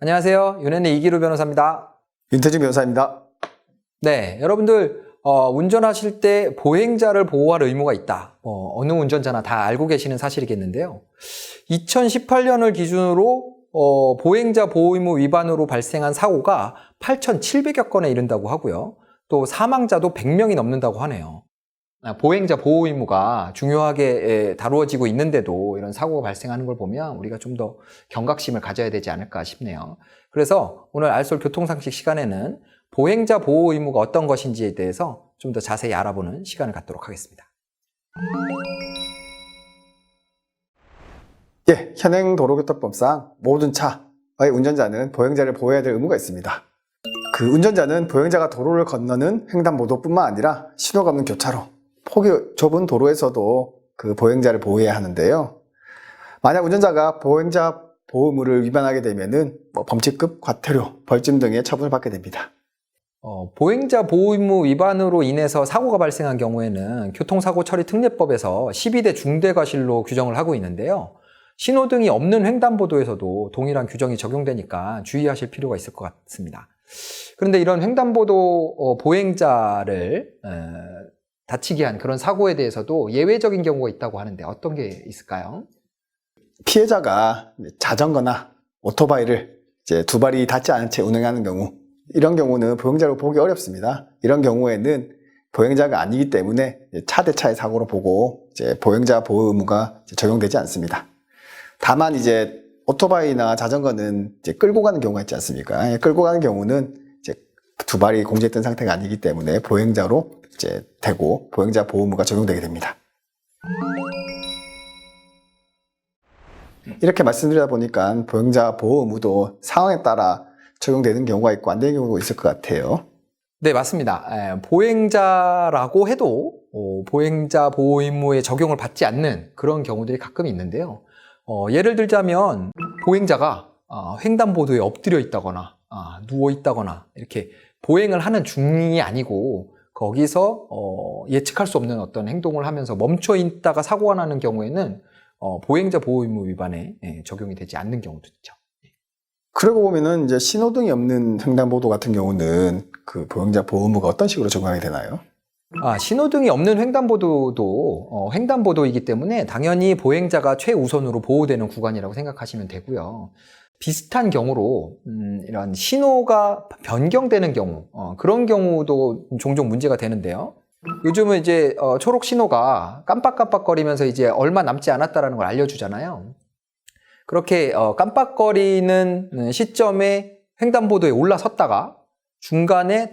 안녕하세요. 윤현의 이기루 변호사입니다. 윤태진 변호사입니다. 네, 여러분들 운전하실 때 보행자를 보호할 의무가 있다. 어느 운전자나 다 알고 계시는 사실이겠는데요. 2018년을 기준으로 보행자 보호 의무 위반으로 발생한 사고가 8,700여 건에 이른다고 하고요. 또 사망자도 100명이 넘는다고 하네요. 보행자 보호 의무가 중요하게 다루어지고 있는데도 이런 사고가 발생하는 걸 보면 우리가 좀 더 경각심을 가져야 되지 않을까 싶네요. 그래서 오늘 알솔 교통상식 시간에는 보행자 보호 의무가 어떤 것인지에 대해서 좀 더 자세히 알아보는 시간을 갖도록 하겠습니다. 예, 현행 도로교통법상 모든 차의 운전자는 보행자를 보호해야 될 의무가 있습니다. 그 운전자는 보행자가 도로를 건너는 횡단보도뿐만 아니라 신호가 없는 교차로, 폭이 좁은 도로에서도 그 보행자를 보호해야 하는데요. 만약 운전자가 보행자 보호 의무를 위반하게 되면은 범칙급 과태료, 벌금 등의 처분을 받게 됩니다. 보행자 보호 의무 위반으로 인해서 사고가 발생한 경우에는 교통사고 처리 특례법에서 12대 중대과실로 규정을 하고 있는데요. 신호등이 없는 횡단보도에서도 동일한 규정이 적용되니까 주의하실 필요가 있을 것 같습니다. 그런데 이런 횡단보도 보행자를 다치게 한 그런 사고에 대해서도 예외적인 경우가 있다고 하는데 어떤 게 있을까요? 피해자가 자전거나 오토바이를 이제 두 발이 닿지 않은 채 운행하는 경우, 이런 경우는 보행자로 보기 어렵습니다. 이런 경우에는 보행자가 아니기 때문에 차 대 차의 사고로 보고 이제 보행자 보호 의무가 적용되지 않습니다. 다만 이제 오토바이나 자전거는 이제 끌고 가는 경우가 있지 않습니까? 끌고 가는 경우는 이제 두 발이 공제된 상태가 아니기 때문에 보행자로 이제 되고 보행자 보호 의무가 적용되게 됩니다. 이렇게 말씀드리다 보니까 보행자 보호 의무도 상황에 따라 적용되는 경우가 있고 안 되는 경우도 있을 것 같아요. 네, 맞습니다. 보행자라고 해도 보행자 보호 의무에 적용을 받지 않는 그런 경우들이 가끔 있는데요. 예를 들자면 보행자가 횡단보도에 엎드려 있다거나 누워 있다거나 이렇게 보행을 하는 중이 아니고 거기서 예측할 수 없는 어떤 행동을 하면서 멈춰 있다가 사고가 나는 경우에는 보행자 보호 의무 위반에 적용이 되지 않는 경우도 있죠. 그러고 보면은 이제 신호등이 없는 횡단보도 같은 경우는 그 보행자 보호 의무가 어떤 식으로 적용하게 되나요? 신호등이 없는 횡단보도도 횡단보도이기 때문에 당연히 보행자가 최우선으로 보호되는 구간이라고 생각하시면 되고요. 비슷한 경우로 이런 신호가 변경되는 경우, 그런 경우도 종종 문제가 되는데요. 요즘은 이제 초록 신호가 깜빡깜빡거리면서 이제 얼마 남지 않았다라는 걸 알려주잖아요. 그렇게 깜빡거리는 시점에 횡단보도에 올라섰다가 중간에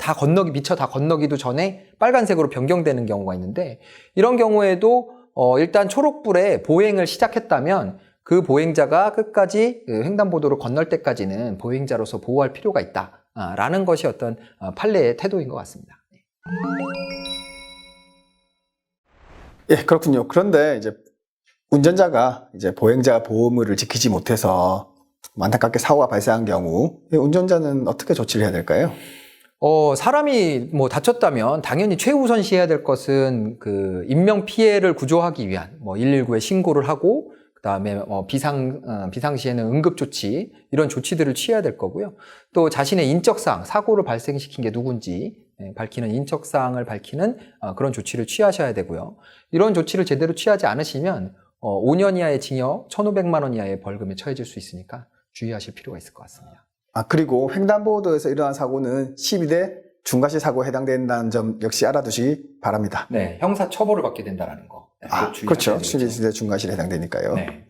미처 다 건너기도 전에 빨간색으로 변경되는 경우가 있는데, 이런 경우에도 일단 초록불에 보행을 시작했다면 그 보행자가 끝까지 횡단보도를 건널 때까지는 보행자로서 보호할 필요가 있다라는 것이 어떤 판례의 태도인 것 같습니다. 예, 그렇군요. 그런데 이제 운전자가 이제 보행자 보호 의무를 지키지 못해서 안타깝게 사고가 발생한 경우, 운전자는 어떻게 조치를 해야 될까요? 사람이 다쳤다면 당연히 최우선시해야 될 것은 그 인명 피해를 구조하기 위한 119에 신고를 하고, 그다음에 비상시에는 응급조치, 이런 조치들을 취해야 될 거고요. 또 자신의 인적사항, 사고를 발생시킨 게 누군지 밝히는 인적사항을 밝히는 그런 조치를 취하셔야 되고요. 이런 조치를 제대로 취하지 않으시면 5년 이하의 징역, 1,500만 원 이하의 벌금에 처해질 수 있으니까 주의하실 필요가 있을 것 같습니다. 그리고 횡단보도에서 일어난 사고는 12대 중과실 사고에 해당된다는 점 역시 알아두시기 바랍니다. 네, 형사 처벌을 받게 된다는 거. 그렇죠. 12대 중과실에 해당되니까요. 네.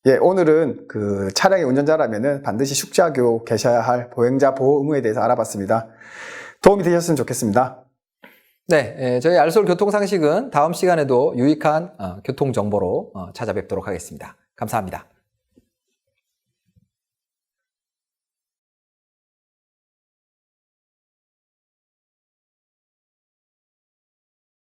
예, 오늘은 그 차량의 운전자라면은 반드시 숙지하고 계셔야 할 보행자 보호 의무에 대해서 알아봤습니다. 도움이 되셨으면 좋겠습니다. 네, 저희 알솔 교통상식은 다음 시간에도 유익한 교통정보로 찾아뵙도록 하겠습니다. 감사합니다.